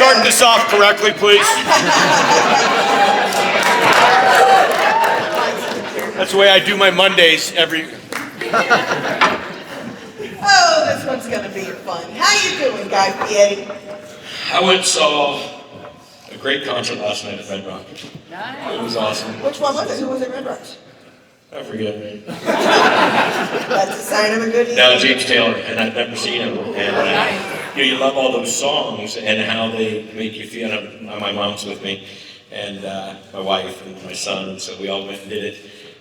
start this off correctly, please? That's the way I do my Mondays every... Oh, this one's gonna be fun. How you doing, Guy Fieri? I went and saw a great concert last night at Red Rock. Nice. It was awesome. Which one was it? Who was at Red Rocks? I forget me. That's a sign of a good evening. No, James Taylor, and I've never seen him. And you love all those songs and how they make you feel. And my mom's with me, and my wife and my son, and so we all went and did it.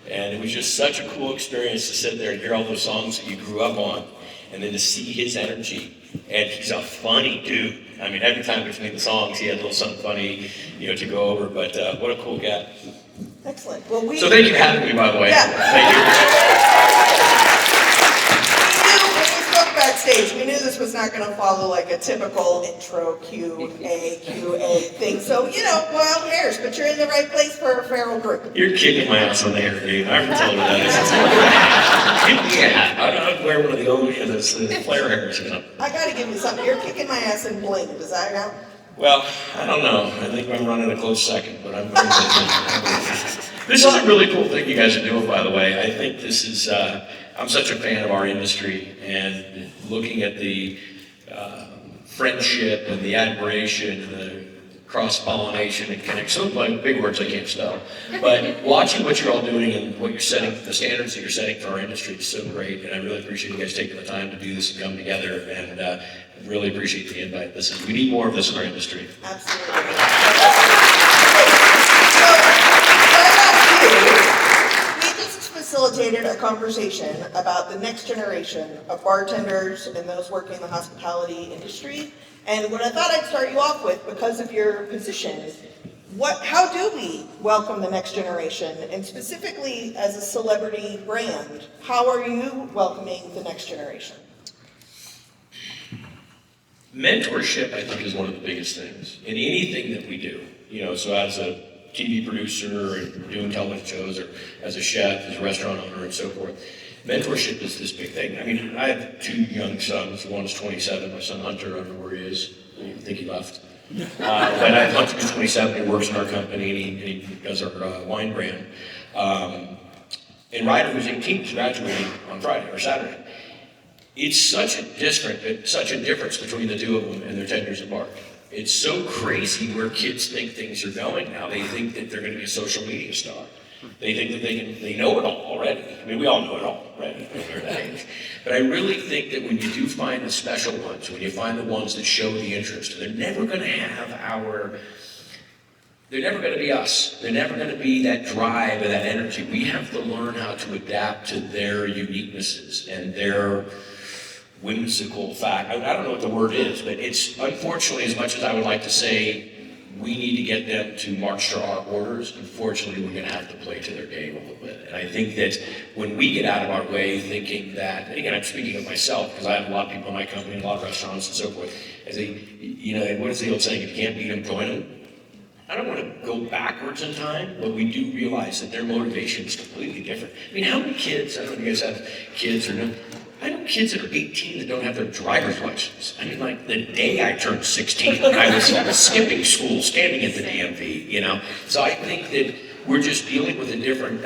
And it was just such a cool experience to sit there and hear all those songs that you grew up on, and then to see his energy. And he's a funny dude. I mean, every time between the songs, he had a little something funny, to go over. But what a cool guy. Excellent. Well, So thank you for having me, by the way. Yeah. Thank you. When we spoke backstage, we knew this was not going to follow like a typical intro QA thing. So, wild hairs, but you're in the right place for a feral group. You're kicking my ass on the hair, dude. I already told you that. Yeah, I'd wear one of the old, the flare hairs or something. I got to give you something. You're kicking my ass in bling. Does that count? Well, I don't know. I think I'm running a close second, but I'm very This is a really cool thing you guys are doing, by the way. I think this is, I'm such a fan of our industry, and looking at the friendship and the admiration and the cross-pollination and connection, so like big words I can't spell, but watching what you're all doing and what you're setting, the standards that you're setting for our industry is so great, and I really appreciate you guys taking the time to do this and come together, and really appreciate the invite. We need more of this in our industry. Absolutely. We just facilitated a conversation about the next generation of bartenders and those working in the hospitality industry. And what I thought I'd start you off with, because of your position, how do we welcome the next generation? And specifically as a celebrity brand, how are you welcoming the next generation? Mentorship, I think, is one of the biggest things in anything that we do. So as a TV producer and doing television shows, or as a chef, as a restaurant owner, and so forth, mentorship is this big thing. I mean, I have two young sons. One is 27. My son Hunter, I don't know where he is. I think he left. But I have Hunter, who's 27. He works in our company, and he does our wine brand. And Ryder, who's 18, is graduating on Friday or Saturday. It's such a difference between the two of them and their tenures at Bar. It's so crazy where kids think things are going now. They think that they're going to be a social media star. They think that they know it all already. I mean, we all know it all already when we're that age. But I really think that when you do find the special ones, when you find the ones that show the interest, they're never going to have they're never going to be us. They're never going to be that drive and that energy. We have to learn how to adapt to their uniquenesses and their whimsical fact. I don't know what the word is, but it's unfortunately, as much as I would like to say we need to get them to march to our orders, unfortunately we're going to have to play to their game a little bit. And I think that when we get out of our way thinking that, and again I'm speaking of myself because I have a lot of people in my company, a lot of restaurants and so forth, what is the old saying, if you can't beat them, join them? I don't want to go backwards in time, but we do realize that their motivation is completely different. I mean, how many kids, I don't know if you guys have kids or no, I know kids that are 18 that don't have their driver's license. I mean, like the day I turned 16, I was skipping school, standing at the DMV, So I think that we're just dealing with a different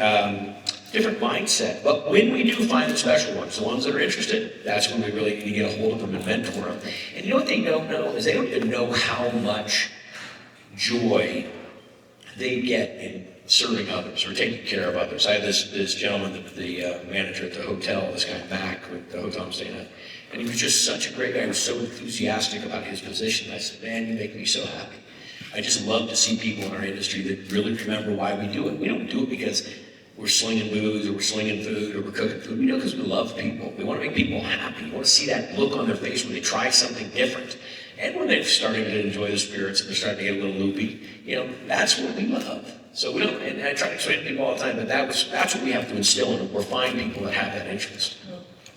mindset. But when we do find the special ones, the ones that are interested, that's when we really need to get a hold of them and mentor them. And you know what they don't know is they don't even know how much joy they get in serving others or taking care of others. I had this gentleman, the manager at the hotel, this guy Mac, with the hotel I'm staying at, and he was just such a great guy. He was so enthusiastic about his position. I said, man, you make me so happy. I just love to see people in our industry that really remember why we do it. We don't do it because we're slinging booze or we're slinging food or we're cooking food. We do it because we love people. We want to make people happy. We want to see that look on their face when they try something different. And when they're starting to enjoy the spirits and they're starting to get a little loopy, that's what we love. So we don't, and I try to explain to people all the time, but that's what we have to instill in them, or find people that have that interest.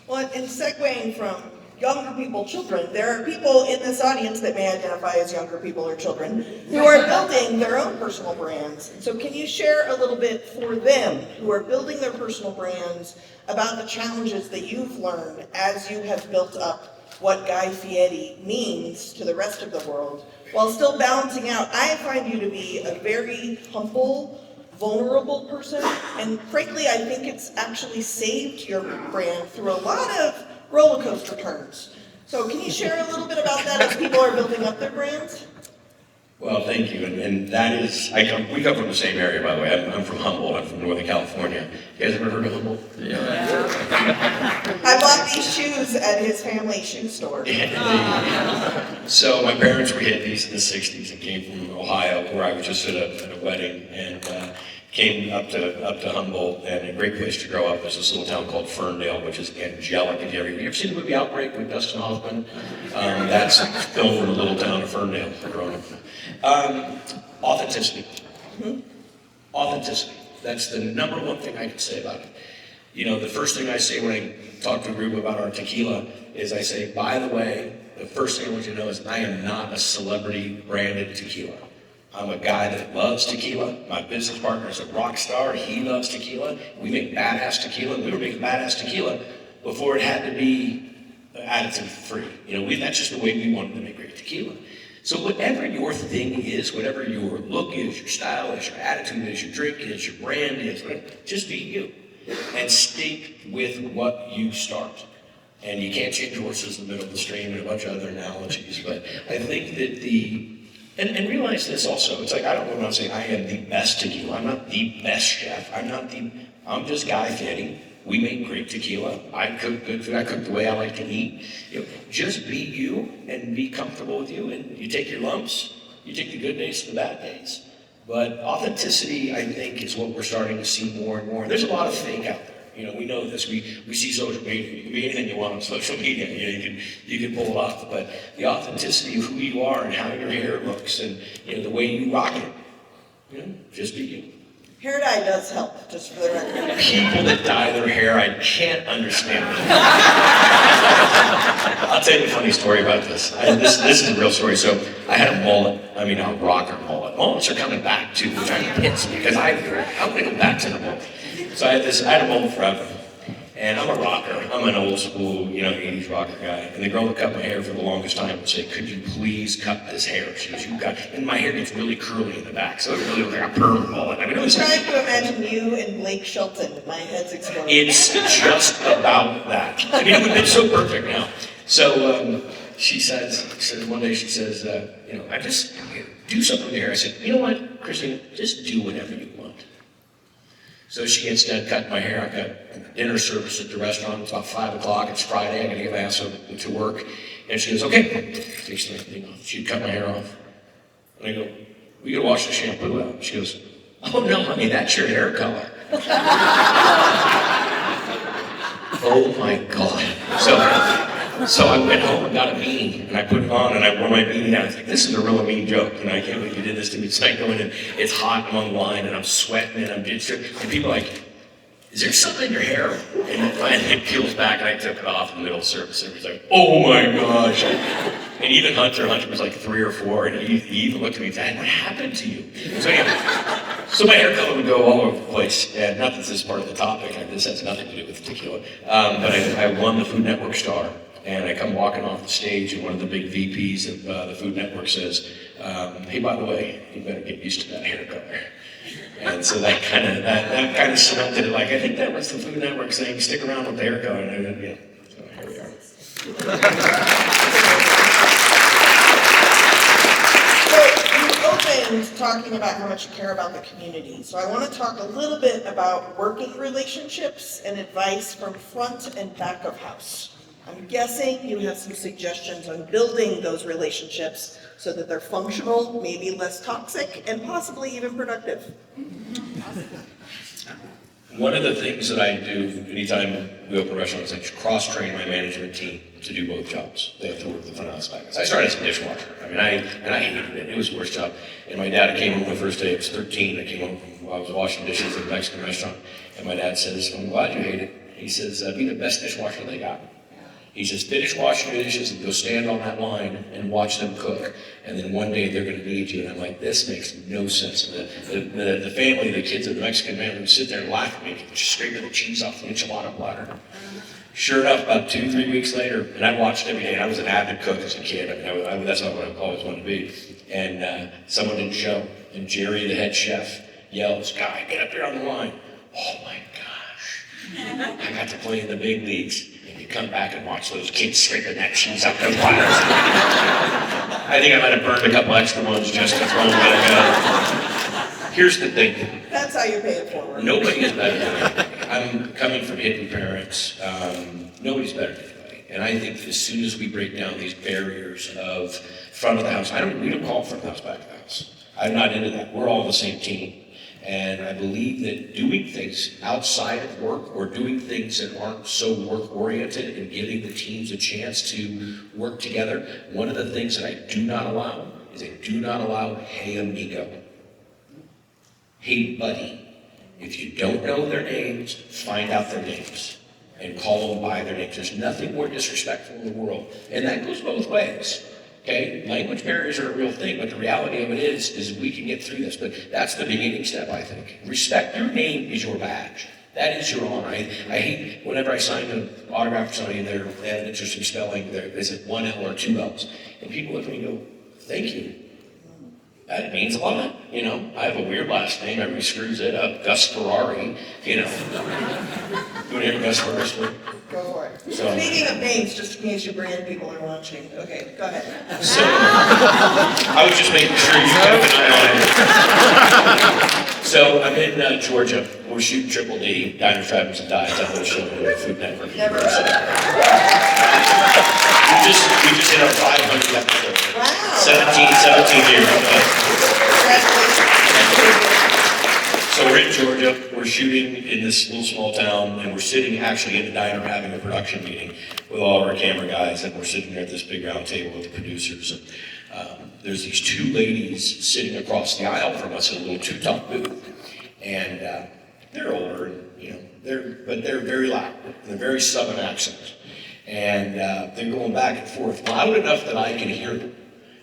Well, and segueing from younger people, children, there are people in this audience that may identify as younger people or children who are building their own personal brands. So can you share a little bit for them who are building their personal brands about the challenges that you've learned as you have built up what Guy Fieri means to the rest of the world while still balancing out. I find you to be a very humble, vulnerable person, and frankly, I think it's actually saved your brand through a lot of roller coaster turns. So can you share a little bit about that as people are building up their brands? Well, thank you, and that is, we come from the same area, by the way. I'm from Humboldt, I'm from Northern California. You guys ever heard of Humboldt? Yeah. I bought these shoes at his family shoe store. So my parents were hippies in the 60s and came from Ohio, where I was just at a wedding, and came up to Humboldt, and a great place to grow up. There's this little town called Ferndale, which is angelic. Have you ever seen the movie Outbreak with Dustin Hoffman? That's filmed in the little town of Ferndale, growing up. Authenticity. Authenticity. That's the number one thing I can say about it. You know, the first thing I say when I talk to a group about our tequila is I say, by the way, the first thing I want you to know is I am not a celebrity branded tequila. I'm a guy that loves tequila. My business partner is a rock star. He loves tequila. We make badass tequila. We were making badass tequila before it had to be additive free. You know, that's just the way we wanted to make great tequila. So whatever your thing is, whatever your look is, your style is, your attitude is, your drink is, your brand is, just be you. And stick with what you start. And you can't change horses in the middle of the stream and a bunch of other analogies. But I think that and realize this also, it's like, I don't want to say I am the best tequila. I'm not the best chef. I'm just Guy Fieri. We make great tequila. I cook good food. I cook the way I like to eat. You know, just be you and be comfortable with you. And you take your lumps. You take the good days and the bad days. But authenticity, I think, is what we're starting to see more and more. There's a lot of fake out there. You know, we know this. We see social media. You can be anything you want on social media. You can pull it off. But the authenticity of who you are and how your hair looks and the way you rock it, just be you. Hair dye does help, just for the record. People that dye their hair, I can't understand them. I'll tell you a funny story about this. This is a real story. So I had a mullet. I mean, a rocker mullet. Mullets are coming back too, which I'm pissed because I'm going to go back to the mullet. So I had a mullet forever. And I'm a rocker. I'm an old school, 80s rocker guy. And the girl that cut my hair for the longest time would say, could you please cut this hair? She goes, and my hair gets really curly in the back, so it really looks like a perm mullet. I mean, I'm trying to imagine you and Blake Shelton. My head's exploding. It's just about that. I mean, it would have been so perfect now. So she says, one day she says, I just do something with your hair. I said, you know what, Christina, just do whatever you want. So she gets done cutting my hair. I got dinner service at the restaurant. It's about 5 o'clock. It's Friday. I got to get my ass to work. And she goes, okay. Takes the thing off. She'd cut my hair off. And I go, we got to wash the shampoo out. She goes, oh no, honey, that's your hair color. Oh my God. So I went home and got a beanie, and I put it on, and I wore my beanie down. I was like, this is a real mean joke, and I can't believe you did this to me. So I go in, and it's hot, I'm on the line, and I'm sweating, and people are like, is there something in your hair? And then finally it peels back, and I took it off in the middle of service, and he was like, oh my gosh. And even Hunter was like 3 or 4, and he even looked at me, Dad, what happened to you? So anyway, so my hair color would go all over the place, and not that this is part of the topic, this has nothing to do with tequila, but I won the Food Network Star. And I come walking off the stage, and one of the big VPs of the Food Network says, hey, by the way, you better get used to that hair color. And so that kind of cemented it. Like, I think that was the Food Network saying, stick around with the hair color. And so here we are. So you opened talking about how much you care about the community. So I want to talk a little bit about working relationships and advice from front and back of house. I'm guessing you have some suggestions on building those relationships so that they're functional, maybe less toxic, and possibly even productive. One of the things that I do anytime we open a restaurant is I cross-train my management team to do both jobs. They have to work the front house back. I started as a dishwasher. I mean, I hated it. It was the worst job. And my dad came home the first day. I was 13. I came home while I was washing dishes at a Mexican restaurant. And my dad says, I'm glad you hate it. He says, be the best dishwasher they got. He says, finish washing your dishes and go stand on that line and watch them cook. And then one day they're going to need you. And I'm like, this makes no sense. The family, the kids of the Mexican family would sit there and laugh at me, scraping the cheese off the enchilada platter. Sure enough, about 2-3 weeks later, and I watched every day, and I was an avid cook as a kid. I mean, that's not what I always wanted to be. And someone didn't show, and Jerry, the head chef, yells, "Guy, get up here on the line." Oh my gosh, I got to play in the big leagues. And you come back and watch those kids scraping that cheese up those wires. I think I might have burned a couple extra ones just to throw them back. Here's the thing. That's how you pay it forward. Nobody is better than anybody. I'm coming from hippie parents. Nobody's better than anybody. And I think that as soon as we break down these barriers of front of the house, we don't call front of the house, back of the house. I'm not into that. We're all the same team. And I believe that doing things outside of work or doing things that aren't so work-oriented and giving the teams a chance to work together, one of the things that I do not allow is I do not allow hey amigo, hey buddy. If you don't know their names, find out their names and call them by their names. There's nothing more disrespectful in the world. And that goes both ways. Okay, language barriers are a real thing, but the reality of it is we can get through this. But that's the beginning step, I think. Respect. Your name is your badge. That is your honor. I hate whenever I sign an autograph for somebody and they have an interesting spelling. Is it one L or two L's? And people look at me and go, "Thank you. That means a lot." You know, I have a weird last name. Everybody screws it up. Gus Ferrari. You know. You want to hear Gus first? Go for it. So, speaking of names, just in case your brand people are watching. Okay, go ahead. So, I was just making sure you kept an eye on it. So, I'm in Georgia. We're shooting Triple D, Diners, Drive-Ins, and Dives. I'm going to show you the Food Network. Never We just hit our 500th episode. Wow. 17 years. Congratulations. So we're in Georgia, we're shooting in this little small town, and we're sitting actually in the diner having a production meeting with all of our camera guys, and we're sitting there at this big round table with the producers. And there's these two ladies sitting across the aisle from us in a little two-top booth. And they're older, and, you know, they're very loud. They're very southern accent. And they're going back and forth loud enough that I can hear them.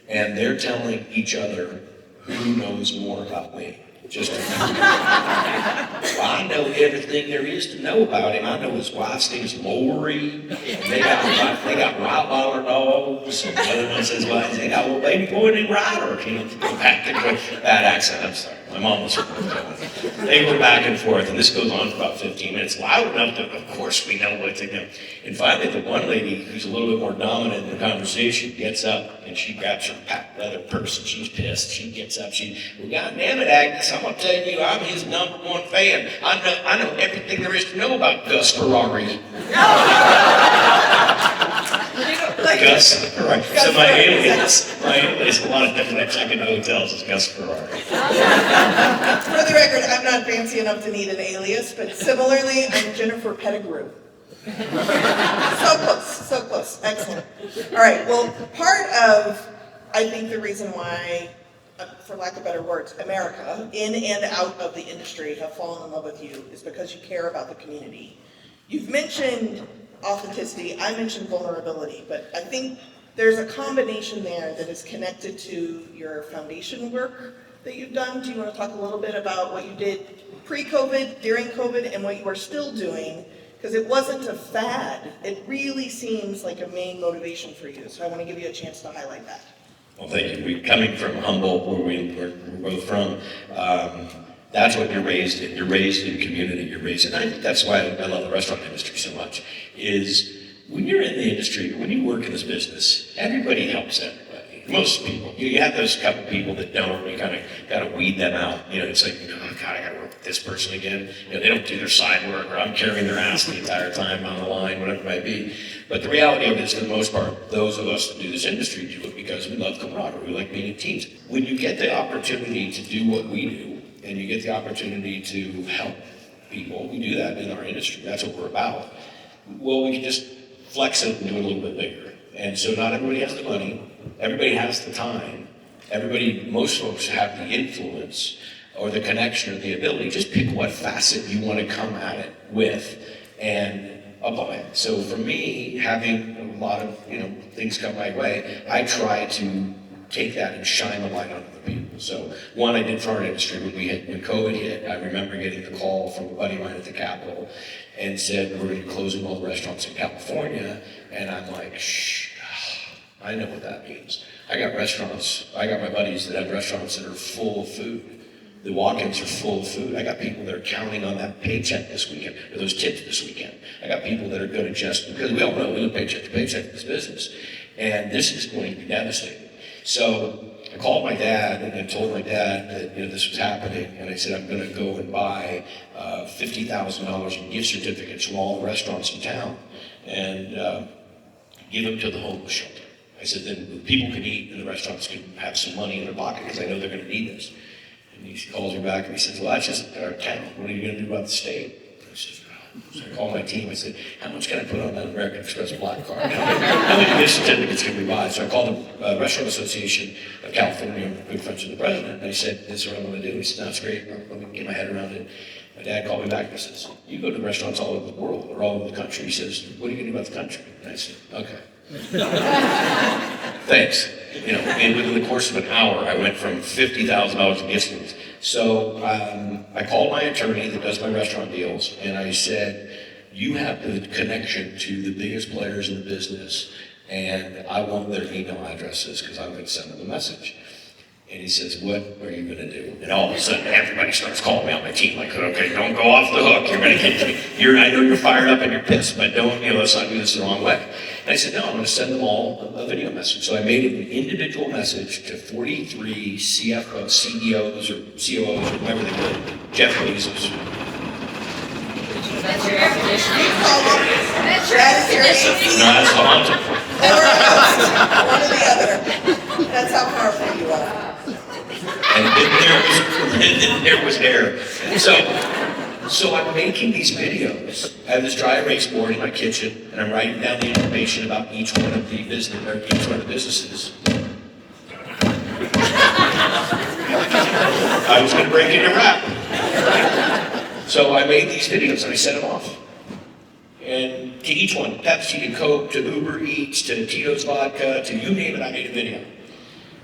And they're telling each other who knows more about me. Just well, I know everything there is to know about him. I know his wife's name is Lori. They got Rottweiler dogs. And the other one says, well, they got a little baby boy named Ryder. You know, go back and forth. Bad accent, I'm sorry. My mom was They go back and forth, and this goes on for about 15 minutes. Loud enough that, of course, we know what to do. And finally, the one lady who's a little bit more dominant in the conversation gets up, and she grabs her packed leather purse, and she's pissed. She gets up, well, God damn it, Agnes, I'm going to tell you, I'm his #1 fan. I know everything there is to know about Gus Ferrari. Gus Ferrari. So my alias, a lot of different second hotels is Gus Ferrari. For the record, I'm not fancy enough to need an alias, but similarly, I'm Jennifer Pettigrew. So close, excellent. All right, well, part of, I think the reason why, for lack of better words, America, in and out of the industry, have fallen in love with you is because you care about the community. You've mentioned authenticity, I mentioned vulnerability, but I think there's a combination there that is connected to your foundation work that you've done. Do you want to talk a little bit about what you did pre-COVID, during COVID, and what you are still doing? Because it wasn't a fad. It really seems like a main motivation for you, so I want to give you a chance to highlight that. Well, thank you. We're coming from Humboldt, where we're both from. That's what you're raised in. You're raised in community. You're raised in. I think that's why I love the restaurant industry so much. Is when you're in the industry, when you work in this business, everybody helps everybody. Most people. You have those couple people that don't. You kind of got to weed them out. You know, it's like, oh God, I got to work with this person again. You know, they don't do their side work, or I'm carrying their ass the entire time on the line, whatever it might be. But the reality of it is, for the most part, those of us that do this industry do it because we love camaraderie. We like being in teams. When you get the opportunity to do what we do, and you get the opportunity to help people, we do that in our industry. That's what we're about. Well, we can just flex it and do it a little bit bigger. And so not everybody has the money. Everybody has the time. Most folks have the influence or the connection or the ability. Just pick what facet you want to come at it with and apply it. So for me, having a lot of things come my way, I try to take that and shine the light on other people. So one I did for our industry when COVID hit, I remember getting the call from a buddy of mine at the Capitol, and said, we're going to be closing all the restaurants in California. And I'm like, shh, I know what that means. I got my buddies that have restaurants that are full of food. The walk-ins are full of food. I got people that are counting on that paycheck this weekend, or those tips this weekend. I got people that are going to just, because we all know we live paycheck to paycheck in this business, and this is going to be devastating. So I called my dad and I told my dad that this was happening, and I said I'm going to go and buy $50,000 in gift certificates from all the restaurants in town and give them to the homeless shelter. I said then people can eat and the restaurants can have some money in their pocket because I know they're going to need this. And he calls me back and he says, well, that's just our town. What are you going to do about the state? I said, so I called my team. I said, how much can I put on that American Express Black Card? How many gift certificates can we buy? So I called the Restaurant Association of California, I'm good friends with the president, and I said, this is what I'm going to do. He said, that's great. Let me get my head around it. My dad called me back and he says, you go to restaurants all over the world or all over the country. He says, what are you going to do about the country? And I said, okay. Thanks. And within the course of an hour, I went from $50,000 in gift. So I called my attorney that does my restaurant deals, and I said, you have the connection to the biggest players in the business, and I want their email addresses because I'm going to send them a message. And he says, what are you going to do? And all of a sudden, everybody starts calling me on my team, like, okay, don't go off the hook. You're going to get me. I know you're fired up and you're pissed, but don't, let's not do this the wrong way. And I said, no, I'm going to send them all a video message. So I made an individual message to 43 CFOs, CEOs, or COOs, or whatever they were, Jeff Bezos. That's your air conditioning. That's your AC. No, that's Haunted. One or the other. That's how powerful you are. And then there was air. So I'm making these videos. I have this dry erase board in my kitchen, and I'm writing down the information about each one of the businesses. I was going to break into rap. So I made these videos and I sent them off. And to each one, Pepsi to Coke to Uber Eats to Tito's Vodka to you name it, I made a video.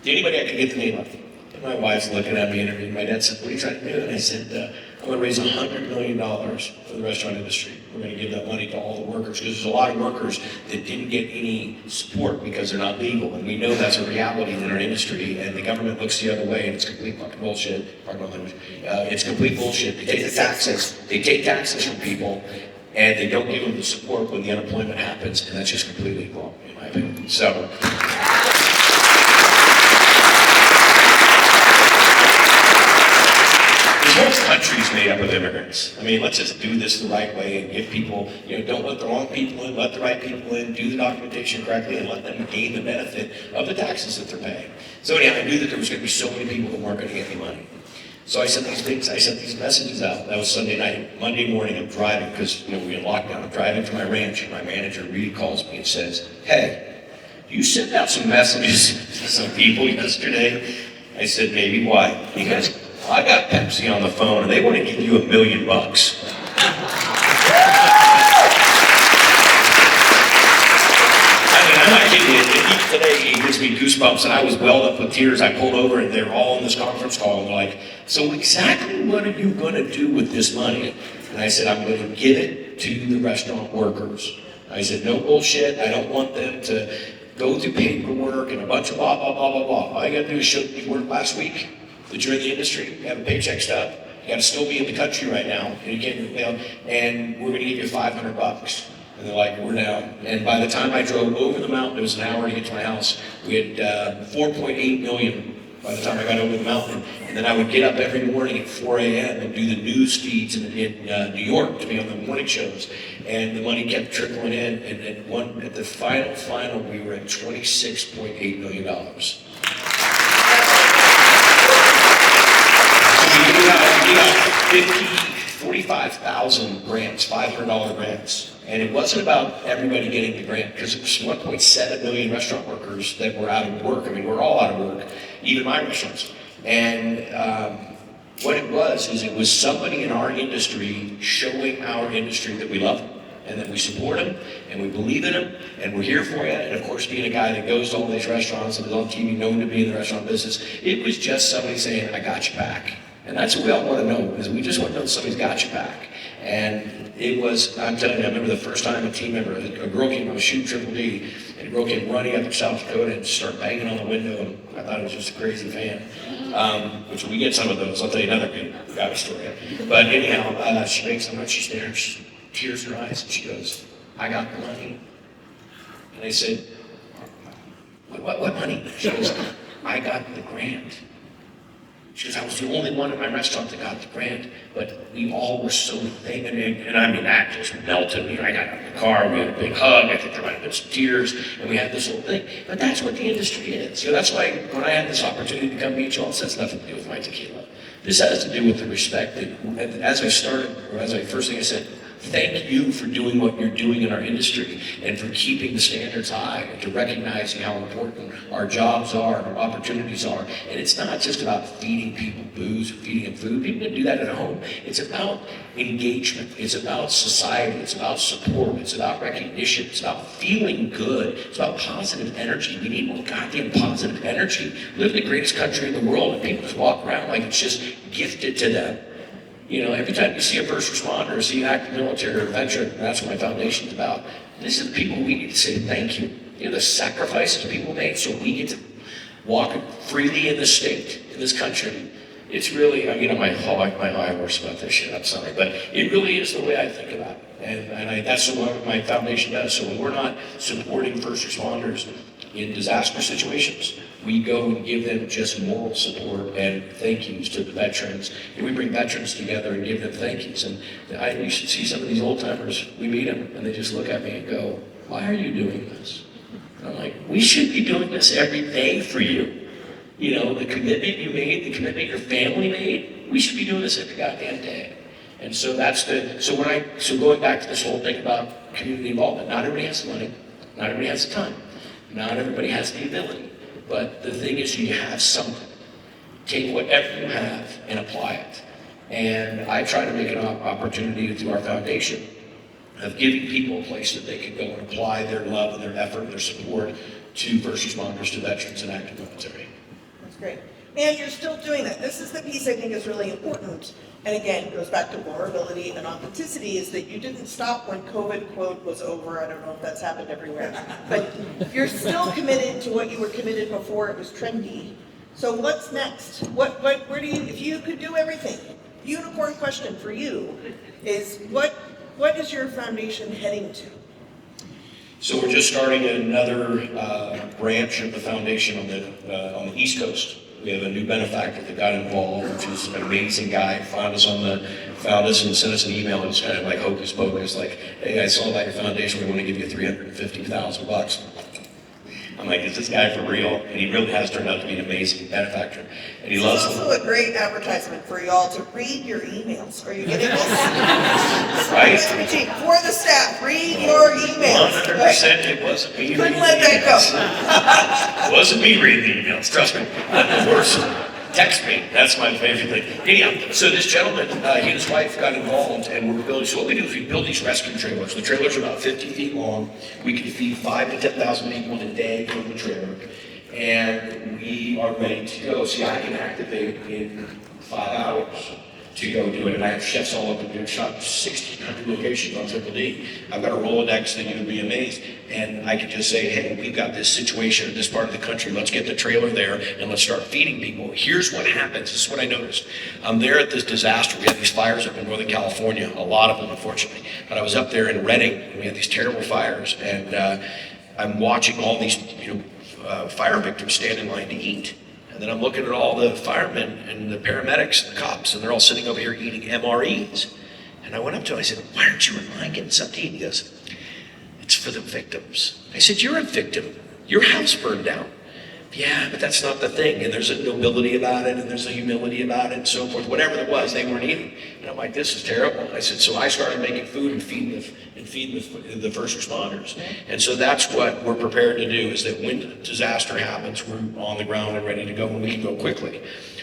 To anybody I could get the name of. And my wife's looking at me and my dad said, what are you trying to do? And I said, I'm going to raise $100 million for the restaurant industry. We're going to give that money to all the workers because there's a lot of workers that didn't get any support because they're not legal. And we know that's a reality in our industry, and the government looks the other way, and it's complete fucking bullshit. Pardon my language. It's complete bullshit. They take the taxes. They take taxes from people, and they don't give them the support when the unemployment happens, and that's just completely wrong, in my opinion. So. The whole country's made up of immigrants. I mean, let's just do this the right way and give people, don't let the wrong people in, let the right people in, do the documentation correctly, and let them gain the benefit of the taxes that they're paying. So anyhow, I knew that there was going to be so many people that weren't going to get any money. So I sent these messages out. That was Sunday night. Monday morning, I'm driving because we were in lockdown. I'm driving to my ranch, and my manager really calls me and says, "Hey, you sent out some messages to some people yesterday." I said, "Maybe. Why?" He goes, I got Pepsi on the phone and they want to give you $1 million. I mean, I'm not kidding you. Even today, it gives me goosebumps, and I was welled up with tears. I pulled over and they were all in this conference call and they're like, so exactly what are you going to do with this money? And I said, I'm going to give it to the restaurant workers. I said, no bullshit. I don't want them to go through paperwork and a bunch of blah, blah, blah, blah, blah. All you got to do is show that you worked last week, that you're in the industry, you have a paycheck stub, you got to still be in the country right now, and you can't, and we're going to give you $500. And they're like, we're down. And by the time I drove over the mountain, it was an hour to get to my house. We had 4.8 million by the time I got over the mountain. And then I would get up every morning at 4 a.m. and do the news feeds in New York to be on the morning shows. And the money kept trickling in. And at the final, we were at $26.8 million. We got 45,000 grants, $500 grants. And it wasn't about everybody getting the grant, because it was 1.7 million restaurant workers that were out of work. I mean, we're all out of work, even my restaurants. And what it was somebody in our industry showing our industry that we love them, and that we support them, and we believe in them, and we're here for you. And of course, being a guy that goes to all these restaurants and is on TV known to be in the restaurant business, it was just somebody saying, I got your back. And that's what we all want to know, is we just want to know that somebody's got your back. And it was, I'm telling you, I remember the first time a team member, a girl came, I was shooting Triple D, and a girl came running up to South Dakota and started banging on the window, and I thought it was just a crazy fan. Which we get some of those, I'll tell you another good guy story. But anyhow, she makes them, she's there, she tears in her eyes, and she goes, I got the money. And I said, what money? She goes, I got the grant. She goes, I was the only one in my restaurant that got the grant, but we all were so thankful. And I mean, that just melted me. I got out of the car, we had a big hug, I think there might have been some tears, and we had this whole thing. But that's what the industry is. That's why when I had this opportunity to come meet you all, this has nothing to do with my tequila. This has to do with the respect that, as I started, or first thing I said, thank you for doing what you're doing in our industry and for keeping the standards high and to recognizing how important our jobs are and our opportunities are. And it's not just about feeding people booze or feeding them food. People can do that at home. It's about engagement. It's about society. It's about support. It's about recognition. It's about feeling good. It's about positive energy. We need more goddamn positive energy. We live in the greatest country in the world and people just walk around like it's just gifted to them. Every time you see a first responder, or see an active military or veteran, that's what my foundation's about. This is the people we need to say thank you. The sacrifices people made so we get to walk freely in this state, in this country. It's really, my high horse about this shit, I'm sorry, but it really is the way I think about it. And that's what my foundation does. So when we're not supporting first responders in disaster situations, we go and give them just moral support and thank yous to the veterans. And we bring veterans together and give them thank yous. And you should see some of these old timers, we meet them and they just look at me and go, why are you doing this? And I'm like, we should be doing this every day for you. The commitment you made, the commitment your family made, we should be doing this every goddamn day. And so so going back to this whole thing about community involvement, not everybody has the money, not everybody has the time, not everybody has the ability. But the thing is, you have something. Take whatever you have and apply it. And I try to make an opportunity through our foundation of giving people a place that they can go and apply their love and their effort and their support to first responders, to veterans, and active military. That's great. And you're still doing that. This is the piece I think is really important. And again, it goes back to vulnerability and authenticity, is that you didn't stop when COVID, quote, was over. I don't know if that's happened everywhere. But you're still committed to what you were committed before it was trendy. So what's next? Where do you, if you could do everything, unicorn question for you is what is your foundation heading to? So we're just starting another branch of the foundation on the East Coast. We have a new benefactor that got involved, which is an amazing guy. Found us and sent us an email. It was kind of like hocus pocus, like, hey, I saw about your foundation. We want to give you $350,000. I'm like, is this guy for real? And he really has turned out to be an amazing benefactor. And he loves It's also a great advertisement for y'all to read your emails. Are you getting this? Right? For the staff, read your emails. 100% it wasn't me. Couldn't let that go. It wasn't me reading the emails, trust me. The worst. Text me. That's my favorite thing. Anyhow, so this gentleman, he and his wife got involved, and we're building. So what we do is we build these rescue trailers. The trailers are about 50 feet long. We can feed 5,000 to 10,000 people in a day from the trailer, and we are ready to go. See, I can activate in 5 hours to go do it, and I have chefs all over the shop, 1,600 locations on Triple D. I've got a Rolodex that you would be amazed, and I can just say, hey, we've got this situation in this part of the country. Let's get the trailer there and let's start feeding people. Here's what happens. This is what I noticed. I'm there at this disaster. We had these fires up in Northern California, a lot of them, unfortunately. But I was up there in Redding, and we had these terrible fires, and I'm watching all these, fire victims stand in line to eat. And then I'm looking at all the firemen and the paramedics and the cops, and they're all sitting over here eating MREs. And I went up to him, I said, why aren't you in line getting something to eat? He goes, it's for the victims. I said, you're a victim. Your house burned down. Yeah, but that's not the thing. And there's a nobility about it, and there's a humility about it, and so forth. Whatever it was, they weren't eating. And I'm like, this is terrible. I said, so I started making food and feeding the first responders. And so that's what we're prepared to do, is that when a disaster happens, we're on the ground and ready to go, and we can go quickly.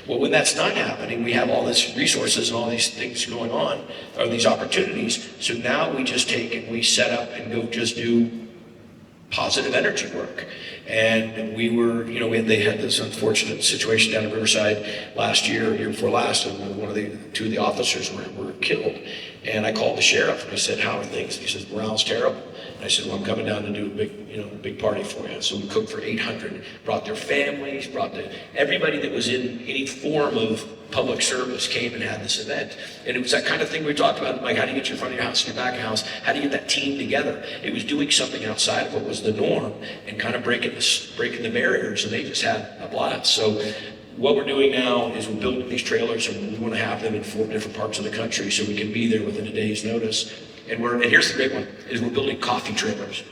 Well, when that's not happening, we have all these resources and all these things going on, or these opportunities. So now we just take and we set up and go just do positive energy work. And we were, they had this unfortunate situation down in Riverside last year before last, and two of the officers were killed. And I called the sheriff and I said, how are things? He says, morale's terrible. And I said, well, I'm coming down to do a big party for you. So we cooked for 800, brought their families, everybody that was in any form of public service came and had this event. And it was that kind of thing we talked about, like how do you get your front of your house and your back of your house? How do you get that team together? It was doing something outside of what was the norm and kind of breaking the barriers, and they just had a blast. So what we're doing now is we're building these trailers, and we want to have them in 4 different parts of the country so we can be there within a day's notice. And here's the great one, is we're building coffee trailers.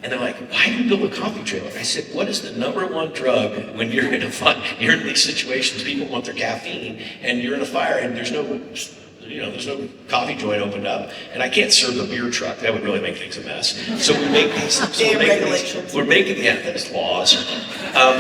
And they're like, why do you build a coffee trailer? I said, what is the #1 drug when you're in these situations? People want their caffeine, and you're in a fire, and there's no coffee joint opened up, and I can't serve a beer truck. That would really make things a mess. So we make these. We're making these laws.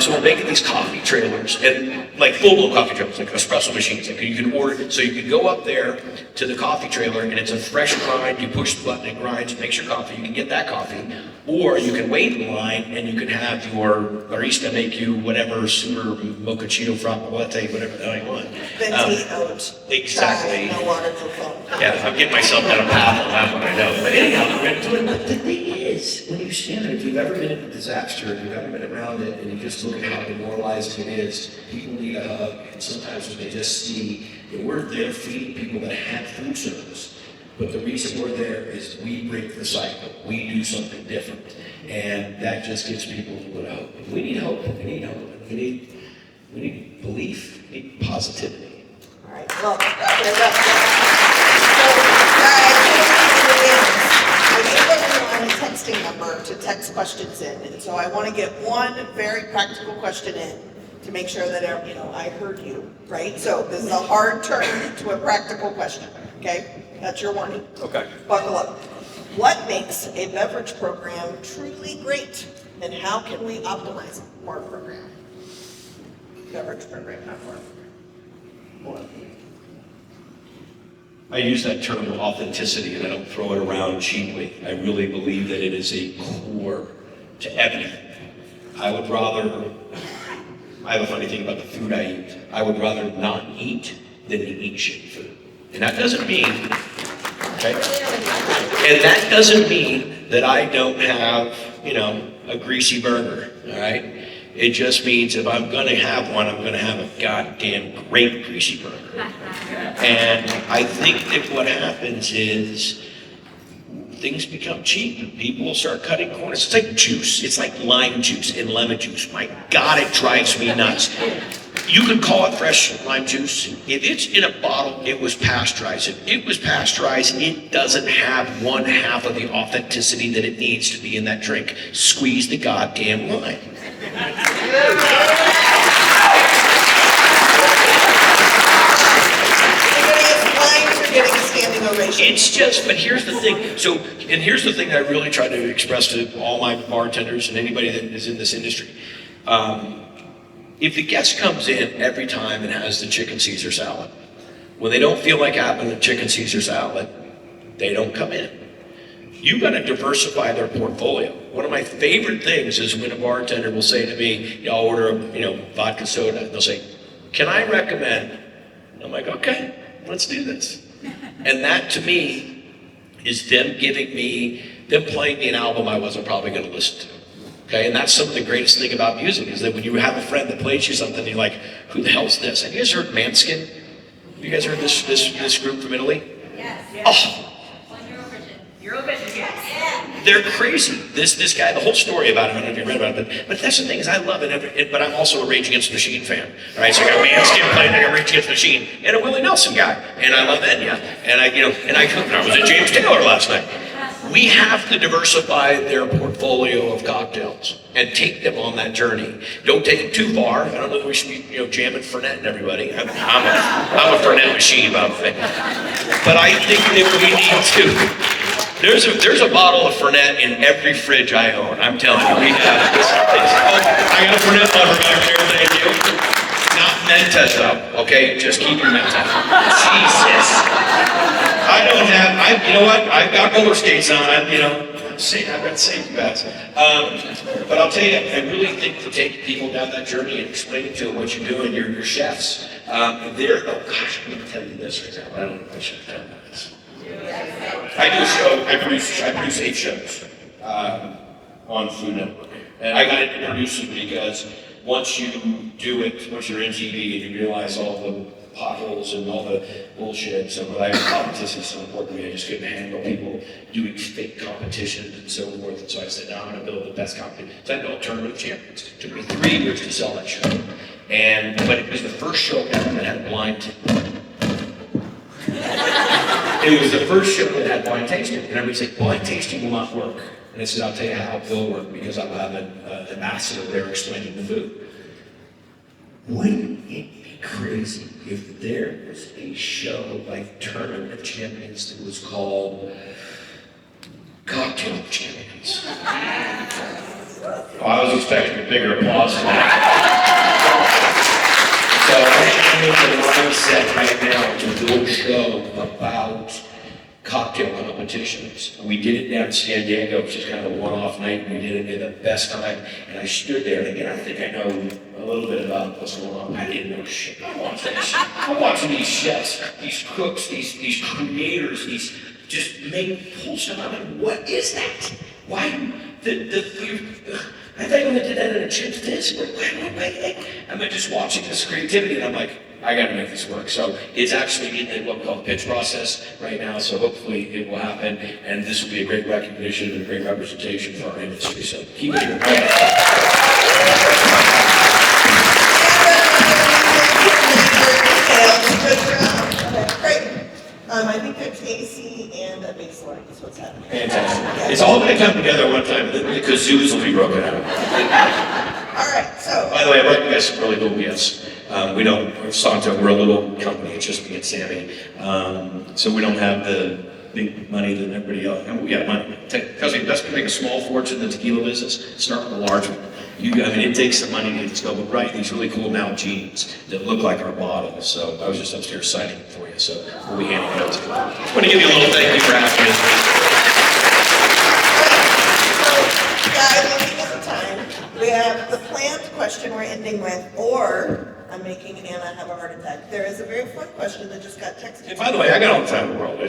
So we're making these coffee trailers, and like full-blown coffee trailers, like espresso machines. Like you can order, so you can go up there to the coffee trailer, and it's a fresh grind. You push the button, it grinds, it makes your coffee. You can get that coffee, or you can wait in line, and you can have your barista make you whatever super mochaccino frappa latte, whatever the hell you want. Venti oat. Exactly. No water for phone. Yeah, I'm getting myself down a path on that one, I know. But anyhow, we're doing. But the thing is, when you stand there, if you've ever been in a disaster, if you've ever been around it, and you just look at how demoralizing it is, people need a hug, and sometimes when they just see that we're there feeding people that have food service, but the reason we're there is we break the cycle, we do something different, and that just gives people a little bit of hope. We need hope, we need hope, we need belief, we need positivity. All right, well, I gave everyone a texting number to text questions in, and so I want to get one very practical question in to make sure that I heard you, right? So this is a hard turn to a practical question, okay? That's your warning. Okay. Buckle up. What makes a beverage program truly great, and how can we optimize our program? Beverage program, not more. I use that term authenticity, and I don't throw it around cheaply. I really believe that it is a core to everything. I have a funny thing about the food I eat. I would rather not eat than to eat shit food. And that doesn't mean, okay? And that doesn't mean that I don't have, a greasy burger, all right? It just means if I'm gonna have one, I'm gonna have a goddamn great greasy burger. And I think that what happens is things become cheap. People will start cutting corners. It's like juice. It's like lime juice and lemon juice. My God, it drives me nuts. You can call it fresh lime juice. If it's in a bottle, it was pasteurized. If it was pasteurized, it doesn't have 1/2 of the authenticity that it needs to be in that drink. Squeeze the goddamn lime. It's just, but here's the thing. Here's the thing that I really try to express to all my bartenders and anybody that is in this industry. If the guest comes in every time and has the chicken Caesar salad, when they don't feel like having the chicken Caesar salad, they don't come in. You got to diversify their portfolio. One of my favorite things is when a bartender will say to me, I'll order a vodka soda, and they'll say, can I recommend? And I'm like, okay, let's do this. And that to me is them playing me an album I wasn't probably going to listen to. Okay, and that's some of the greatest thing about music is that when you have a friend that plays you something, you're like, who the hell's this? Have you guys heard Manskin? Have you guys heard this group from Italy? Yes. Oh. Eurovision, yes. They're crazy. This guy, the whole story about him, I don't know if you read about it, but that's the thing is I love it, but I'm also a Rage Against the Machine fan. All right, so I got Manskin playing, I got Rage Against the Machine, and a Willie Nelson guy, and I love Enya, and I was at James Taylor last night. We have to diversify their portfolio of cocktails and take them on that journey. Don't take it too far. I don't know if we should be, jamming Fernet and everybody. I'm a Fernet machine, by the way. But I think that we need to. There's a bottle of Fernet in every fridge I own. I'm telling you, we have. I got a Fernet lover back there. Thank you. Not Menta though. Okay, just keep your Menta. Jesus. You know what? I've got roller skates on. I've got safety bats. But I'll tell you, I really think to take people down that journey and explaining to them what you're doing, your chefs. Oh gosh, I'm going to tell you this right now. I don't know if I should tell you. I do a show, I produce 8 shows on Food Network. And I got into producing because once you do it, once you're in TV and you realize all the potholes and all the bullshit, so I competition is so important to me. I just couldn't handle people doing fake competitions and so forth. And so I said, no, I'm going to build the best competition. So I built Tournament of Champions. It took me 3 years to sell that show. But it was the first show ever that had blind tasting. It was the first show that had blind tasting. And everybody said, blind tasting will not work. And I said, I'll tell you how it will work, because I'll have an ambassador there explaining the food. Wouldn't it be crazy if there was a show like Tournament of Champions that was called Cocktail of Champions? I was expecting a bigger applause for that. So I am in the mindset right now to do a show about cocktail competitions. We did it down in San Diego, which is kind of a one-off night, and we did it at the best time. And I stood there, and again, I think I know a little bit about what's going on. I didn't know shit. I'm watching these chefs, these cooks, these creators, these just make pull stuff. I'm like, what is that? Why I thought you did that in a chip's dish. I'm just watching this creativity, and I'm like, I got to make this work. So it's actually in what we call the pitch process right now. So hopefully it will happen, and this will be a great recognition and a great representation for our industry. So keep it here. Great. I think there's AC and a baseline is what's happening. Fantastic. It's all going to come together one time. The kazoos will be broken out. All right, so. By the way, I'd like you guys some really cool gifts. We don't, Santo, we're a little company, it's just me and Sammy. So we don't have the big money that everybody else, and we got money. Tells me best to make a small fortune in the tequila business, start with a large one. It takes some money to just go, but write these really cool now jeans that look like our bottles. So I was just upstairs signing it for you, so we'll be handing it out to you. I want to give you a little thank you for asking us. So, guys, looking at the time, we have the planned question we're ending with, or I'm making Anna have a heart attack. There is a very fun question that just got texted. And by the way, I got all the time in the world. We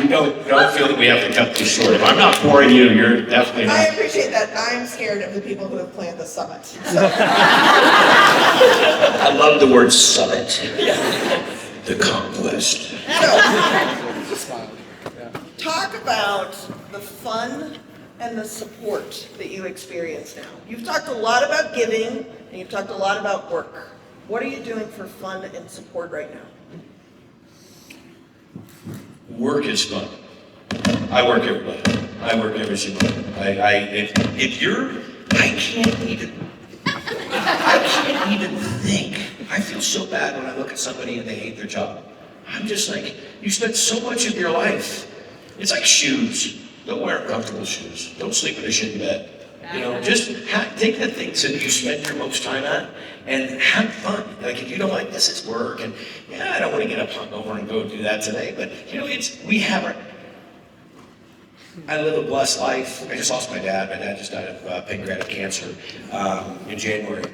don't feel that we have to cut this short. If I'm not boring you, you're definitely not. I appreciate that. I'm scared of the people who have planned the summit. So. I love the word summit. The conquest. So, talk about the fun and the support that you experience now. You've talked a lot about giving, and you've talked a lot about work. What are you doing for fun and support right now? Work is fun. I work every day. I work every single day. I can't even think. I feel so bad when I look at somebody and they hate their job. I'm just like, you spent so much of your life. It's like shoes. Don't wear comfortable shoes. Don't sleep in a shitty bed. Just take the things that you spend your most time at and have fun. Like, if you don't like this, it's work. And I don't want to get up hungover and go do that today. But I live a blessed life. I just lost my dad. My dad just died of pancreatic cancer in January.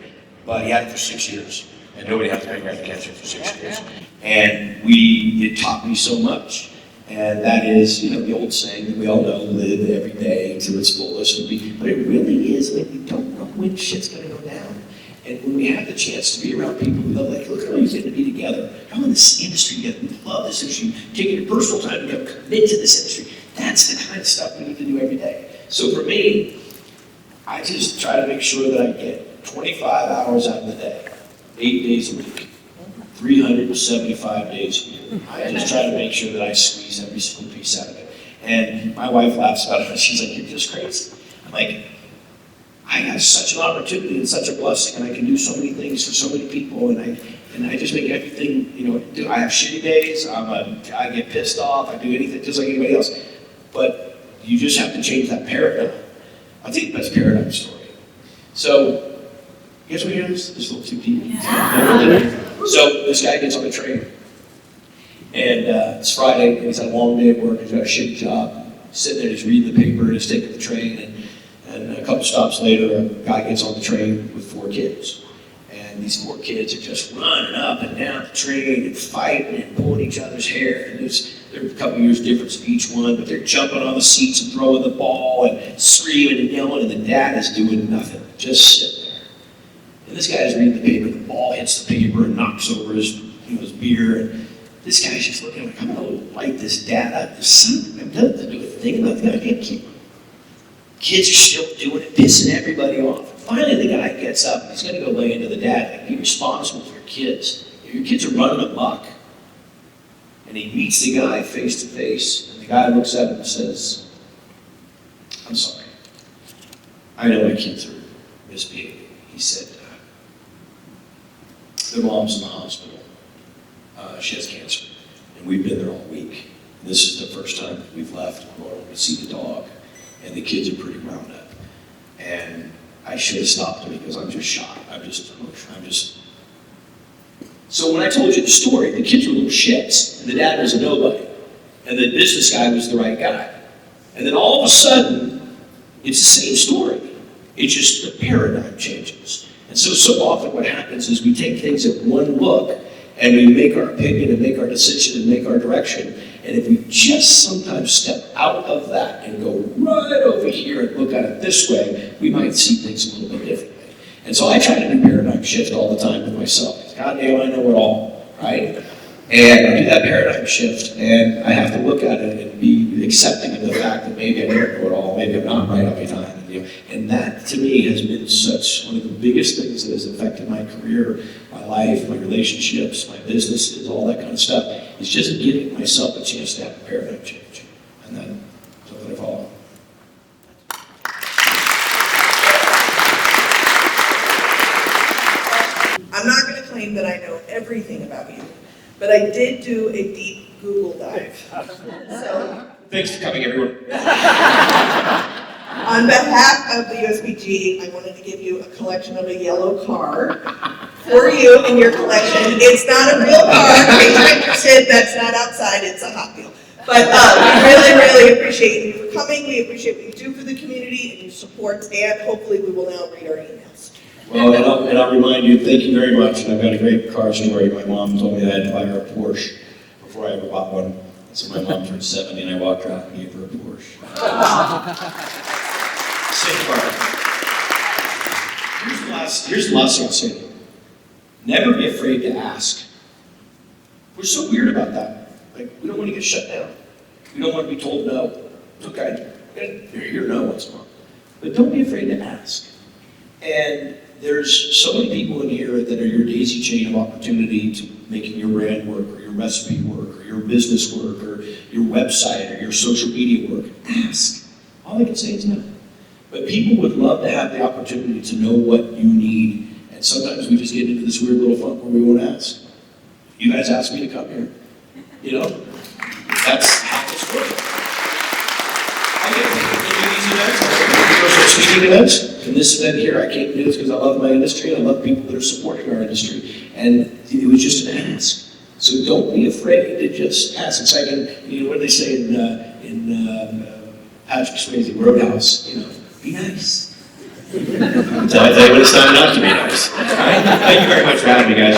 But he had it for 6 years. And nobody had pancreatic cancer for 6 years. And it taught me so much. And that is, the old saying that we all know, live every day to its fullest. But it really is, like, we don't know when shit's going to go down. And when we have the chance to be around people who love, like, look at all you get to be together. How in this industry together, we love this industry. Taking your personal time to commit to this industry. That's the kind of stuff we need to do every day. So for me, I just try to make sure that I get 25 hours out of the day, 8 days a week. 375 days a year. I just try to make sure that I squeeze every single piece out of it. And my wife laughs about it. She's like, you're just crazy. I'm like, I have such an opportunity and such a blessing, and I can do so many things for so many people, and I just make everything, I have shitty days, I get pissed off, I do anything just like anybody else. But you just have to change that paradigm. I'll tell you the best paradigm story. So, you guys want to hear this? There's little 2 people. Yeah. So this guy gets on the train, and it's Friday, and he's had a long day at work, he's got a shitty job, he's sitting there, he's reading the paper, and he's taking the train, and a couple stops later, a guy gets on the train with 4 kids. And these 4 kids are just running up and down the train and fighting and pulling each other's hair. And There are a couple years difference in each one, but they're jumping on the seats and throwing the ball and screaming and yelling, and the dad is doing nothing, just sitting there. And this guy's reading the paper, the ball hits the paper and knocks over his beer, and this guy's just looking like, I'm gonna light this dad up. There's something I've done to do a thing about the guy can't keep him. Kids are still doing it, pissing everybody off. Finally, the guy gets up, and he's gonna go lay into the dad, like, be responsible for your kids. Your kids are running amok. And he meets the guy face to face, and the guy looks at him and says, I'm sorry. I know my kids are misbehaving. He said, their mom's in the hospital. She has cancer, and we've been there all week. And this is the first time that we've left. We're going to see the dog, and the kids are pretty wound up. And I should have stopped him because I'm just shocked. I'm just emotional. So when I told you the story, the kids were little shits, and the dad was a nobody, and the business guy was the right guy. And then all of a sudden, it's the same story. It's just the paradigm changes. And so often what happens is we take things at one look, and we make our opinion and make our decision and make our direction. And if we just sometimes step out of that and go right over here and look at it this way, we might see things a little bit differently. And so I try to do paradigm shift all the time with myself. God damn, I know it all, right? And I do that paradigm shift, and I have to look at it and be accepting of the fact that maybe I don't know it all, maybe I'm not right all the time. And that, to me, has been such one of the biggest things that has affected my career, my life, my relationships, my businesses, all that kind of stuff. It's just giving myself a chance to have a paradigm change. And then, so that I follow. I'm not going to claim that I know everything about you, but I did do a deep Google dive. So, Thanks for coming, everyone. on behalf of the USBG, I wanted to give you a collection of a yellow car for you in your collection. It's not a real car. In case you're interested, that's not outside. It's a Hot Wheel. But we really, really appreciate you coming. We appreciate what you do for the community and your support, and hopefully we will now read our emails. Well, and I'll remind you, thank you very much. And I've got a great car story. My mom told me I had to buy her a Porsche before I ever bought one. So my mom turned 70 and I walked her out and gave her a Porsche. Same car. Here's the last thing I'll say to you. Never be afraid to ask. We're so weird about that. Like, we don't want to get shut down. We don't want to be told no. It's okay. You're here, no once more. But don't be afraid to ask. And there's so many people in here that are your daisy chain of opportunity to making your brand work, or your recipe work, or your business work, or your website, or your social media work. Ask. All I can say is no. But people would love to have the opportunity to know what you need. And sometimes we just get into this weird little funk where we won't ask. You guys asked me to come here. You know? That's how this works. I get to do these events. I go to speaking events. And this event here, I came to do this because I love my industry and I love people that are supporting our industry. And it was just an ask. So don't be afraid to just ask. It's like, what do they say in Patrick Swayze, Roadhouse, be nice. Until I tell you when it's time not to be nice. All right? Thank you very much for having me, guys.